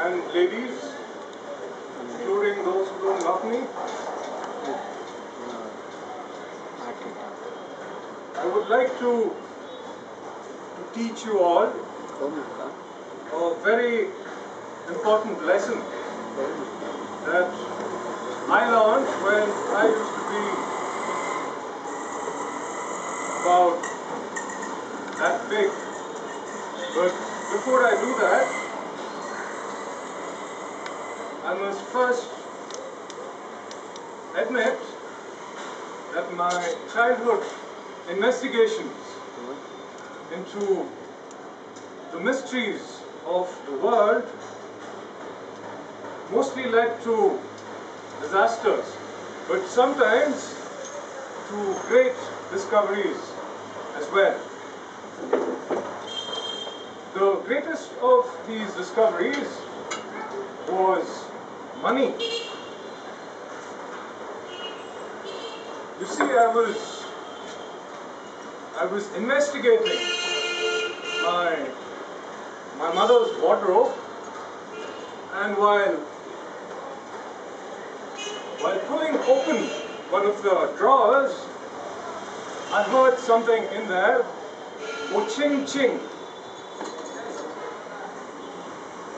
and ladies, including those who don't love me, I would like to teach you all a very important lesson that I learned when I used to be about that big. But before I do that, I must first admit that my childhood investigations into the mysteries of the world mostly led to disasters, but sometimes to great discoveries as well. The greatest of these discoveries was money. You see, I was investigating my mother's wardrobe, and while pulling open one of the drawers, I heard something in there, oh ching ching.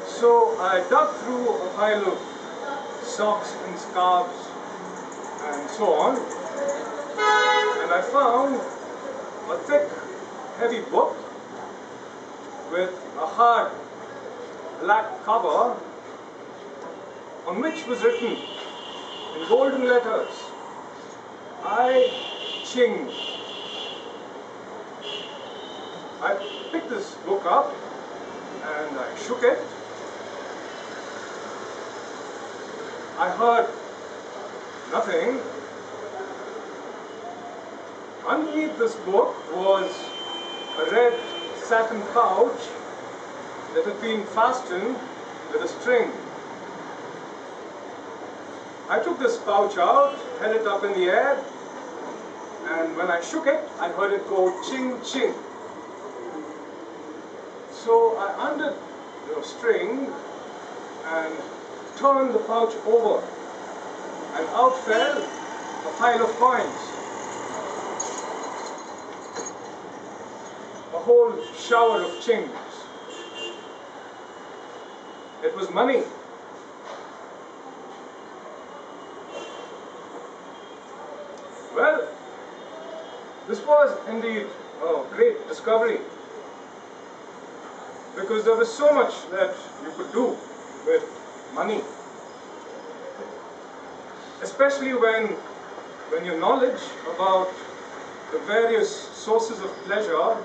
So I dug through a pile of socks and scarves and so on, and I found a thick, heavy book with a hard black cover on which was written in golden letters, I Ching. I picked this book up and I shook it. I heard nothing. Underneath this book was a red satin pouch that had been fastened with a string. I took this pouch out, held it up in the air, and when I shook it, I heard it go ching ching. So I undid the string and turned the pouch over, and out fell a pile of coins. A whole shower of chings. It was money. Well, this was indeed a great discovery, because there was so much that you could do with money, especially when your knowledge about the various sources of pleasure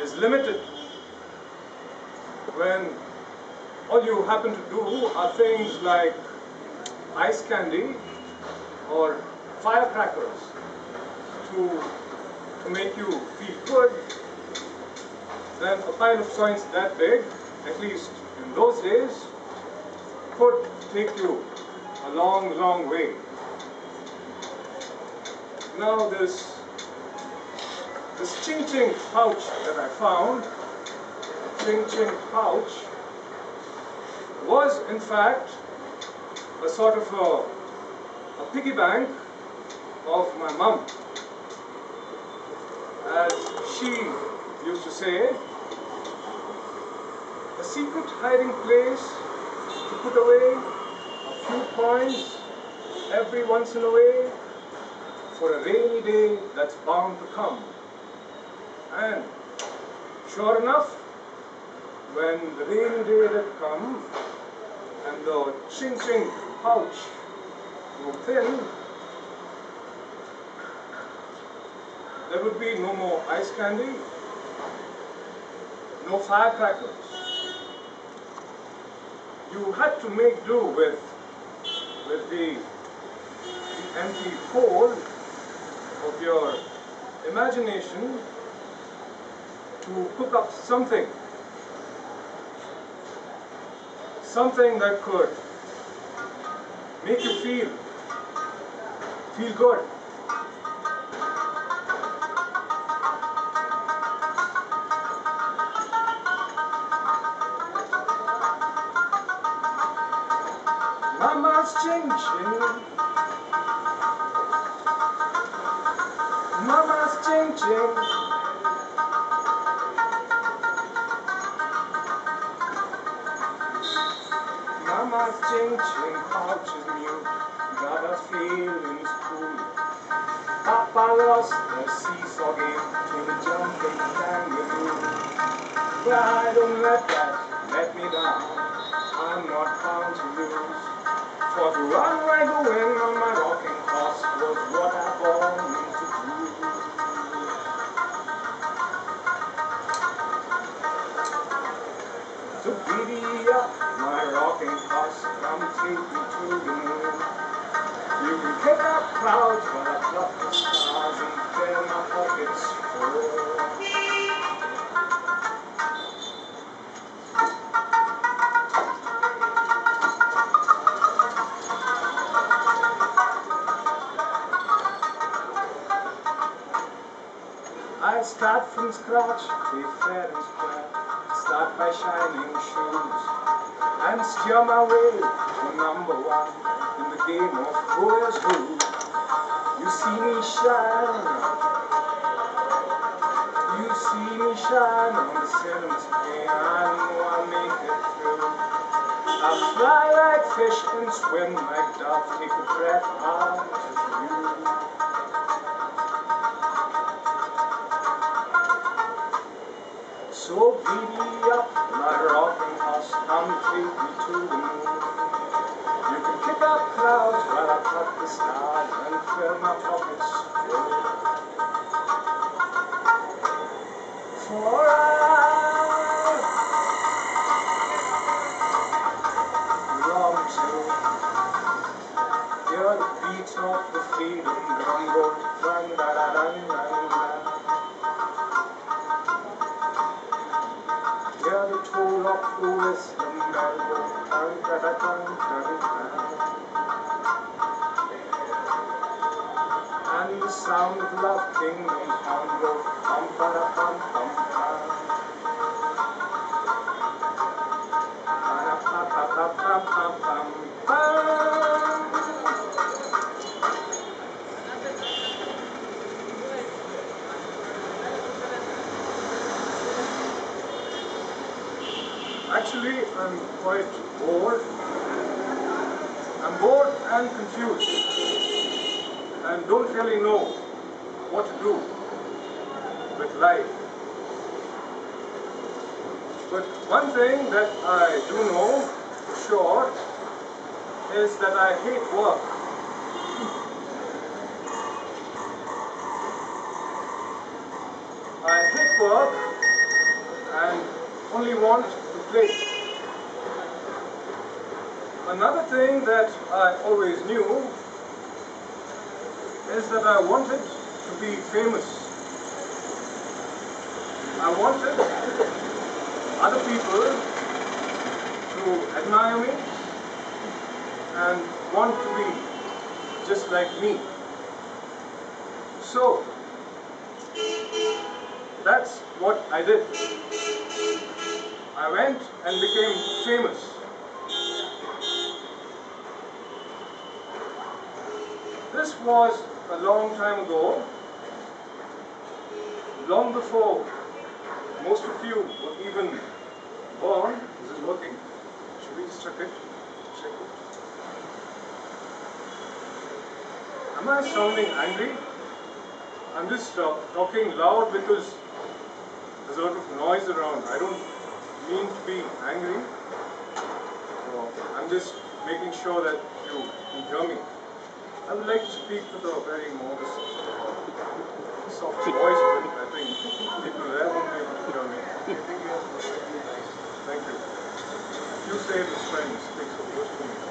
is limited, when all you happen to do are things like ice candy or firecrackers to make you feel good. Then a pile of coins that big, at least in those days, could take you a long, long way. Now this ching ching pouch that I found, ching ching pouch, was in fact a sort of a piggy bank of my mum. As she used to say, a secret hiding place to put away a few coins every once in a way for a rainy day that's bound to come. And sure enough, when the rainy day did come and the ching ching pouch grew thin, there would be no more ice candy, no firecrackers. You had to make do with the empty hole of your imagination to cook up something that could make you feel good. Mama's ching-ching, Mama's ching-ching. Mama's ching-ching pouches mute, Baba's feelings cool. Papa lost the seesaw game to the jumping kangaroo. But I don't let that let me down, I'm not bound to lose. For to run like the wind on my rocking horse was what I born to do. So giddy up, my rocking horse, come take me to the moon. You can kick up clouds, but I pluck the stars and fill my pockets full. I start from scratch, be fair and square, start by shining shoes, and steer my way to number one in the game of who is who. You see me shine, you see me shine on the cinema screen, I know I'll make it through. I'll fly like fish and swim like dove, take a breath out of you. So giddy up, my rocking horse, come take me to the moon. You can kick up clouds while I pluck the stars and fill my pockets full. For I long to hear the beat of the freedom drum go dun da da dun dun dun. Hear the toll of the wisdom bell go dun da da dun dun dun. And the sound of love kingdom sound go pum pa da pum pum pum. Pa pa pa pa pum pum pum pum. Actually, I'm quite bored. I'm bored and confused, and don't really know what to do with life. But one thing that I do know for sure is that I hate work. I hate work and only want to play. Another thing that I always knew is that I wanted to be famous. I wanted other people to admire me and want to be just like me. So, that's what I did. I went and became famous. This was a long time ago, long before most of you were even born. Is this working? Should we just check it? Check it. Am I sounding angry? I'm just talking loud because there's a lot of noise around. I don't mean to be angry. So I'm just making sure that you can hear me. I would like to speak with a very modest, soft voice, but I think people there won't be able to hear me. Thank you. If you say this friend speaks a word to me.